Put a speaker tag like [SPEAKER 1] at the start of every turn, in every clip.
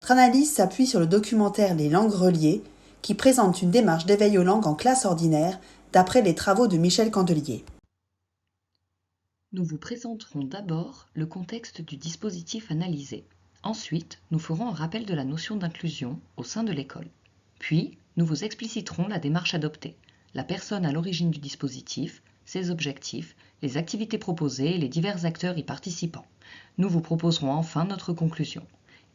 [SPEAKER 1] Notre analyse s'appuie sur le documentaire Les langues reliées, qui présente une démarche d'éveil aux langues en classe ordinaire d'après les travaux de Michel Candelier.
[SPEAKER 2] Nous vous présenterons d'abord le contexte du dispositif analysé. Ensuite, nous ferons un rappel de la notion d'inclusion au sein de l'école. Puis, nous vous expliciterons la démarche adoptée, la personne à l'origine du dispositif, ses objectifs, les activités proposées et les divers acteurs y participant. Nous vous proposerons enfin notre conclusion.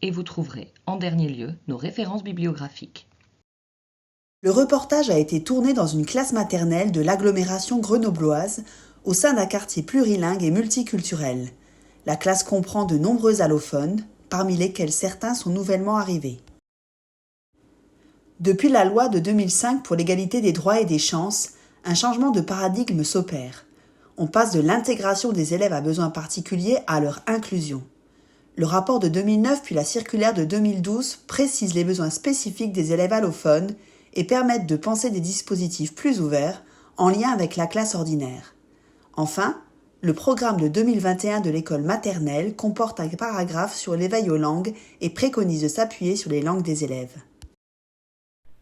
[SPEAKER 2] Et vous trouverez, en dernier lieu, nos références bibliographiques.
[SPEAKER 1] Le reportage a été tourné dans une classe maternelle de l'agglomération grenobloise au sein d'un quartier plurilingue et multiculturel. La classe comprend de nombreux allophones, parmi lesquels certains sont nouvellement arrivés. Depuis la loi de 2005 pour l'égalité des droits et des chances, un changement de paradigme s'opère. On passe de l'intégration des élèves à besoins particuliers à leur inclusion. Le rapport de 2009 puis la circulaire de 2012 précisent les besoins spécifiques des élèves allophones et permettent de penser des dispositifs plus ouverts en lien avec la classe ordinaire. Enfin, le programme de 2021 de l'école maternelle comporte un paragraphe sur l'éveil aux langues et préconise de s'appuyer sur les langues des élèves.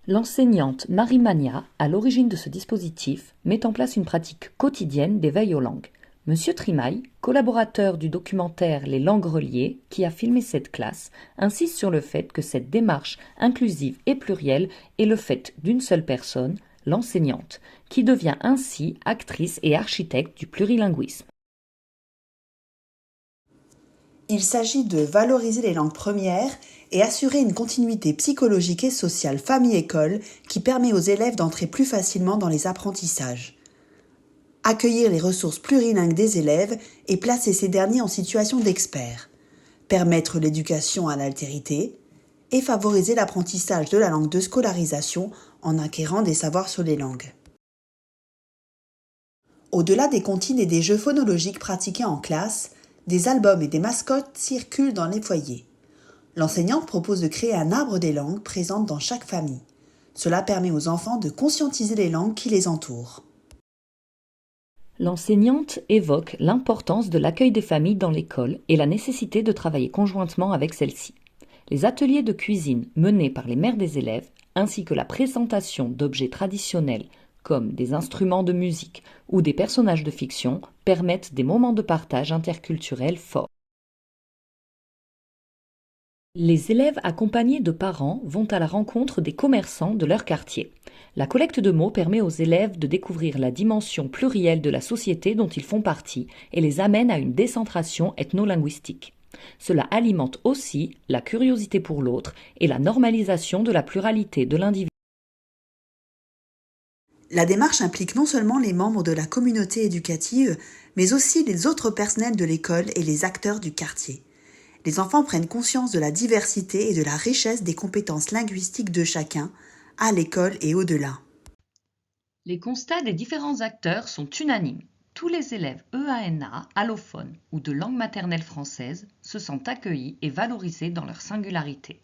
[SPEAKER 2] L'enseignante Marie Magna, à l'origine de ce dispositif, met en place une pratique quotidienne d'éveil aux langues. Monsieur Trimaille, collaborateur du documentaire Les langues reliées, qui a filmé cette classe, insiste sur le fait que cette démarche inclusive et plurielle est le fait d'une seule personne, l'enseignante, qui devient ainsi actrice et architecte du plurilinguisme.
[SPEAKER 1] Il s'agit de valoriser les langues premières et assurer une continuité psychologique et sociale famille-école qui permet aux élèves d'entrer plus facilement dans les apprentissages. Accueillir les ressources plurilingues des élèves et placer ces derniers en situation d'experts. Permettre l'éducation à l'altérité et favoriser l'apprentissage de la langue de scolarisation en acquérant des savoirs sur les langues. Au-delà des comptines et des jeux phonologiques pratiqués en classe, des albums et des mascottes circulent dans les foyers. L'enseignante propose de créer un arbre des langues présentes dans chaque famille. Cela permet aux enfants de conscientiser les langues qui les entourent.
[SPEAKER 2] L'enseignante évoque l'importance de l'accueil des familles dans l'école et la nécessité de travailler conjointement avec celles-ci. Les ateliers de cuisine menés par les mères des élèves, ainsi que la présentation d'objets traditionnels comme des instruments de musique ou des personnages de fiction, permettent des moments de partage interculturel forts. Les élèves accompagnés de parents vont à la rencontre des commerçants de leur quartier. La collecte de mots permet aux élèves de découvrir la dimension plurielle de la société dont ils font partie et les amène à une décentration ethno-linguistique. Cela alimente aussi la curiosité pour l'autre et la normalisation de la pluralité de l'individu.
[SPEAKER 1] La démarche implique non seulement les membres de la communauté éducative, mais aussi les autres personnels de l'école et les acteurs du quartier. Les enfants prennent conscience de la diversité et de la richesse des compétences linguistiques de chacun, à l'école et au-delà. Les constats des différents acteurs sont unanimes. Tous les élèves EANA, allophones ou de langue maternelle française se sentent accueillis et valorisés dans leur singularité.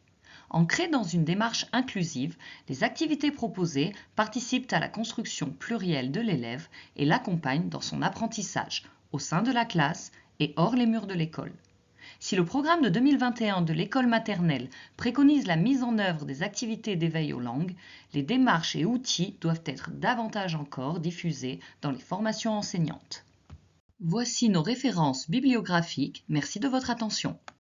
[SPEAKER 1] Ancrées dans une démarche inclusive, les activités proposées participent à la construction plurielle de l'élève et l'accompagnent dans son apprentissage, au sein de la classe et hors les murs de l'école. Si le programme de 2021 de l'école maternelle préconise la mise en œuvre des activités d'éveil aux langues, les démarches et outils doivent être davantage encore diffusés dans les formations enseignantes. Voici nos références bibliographiques. Merci de votre attention.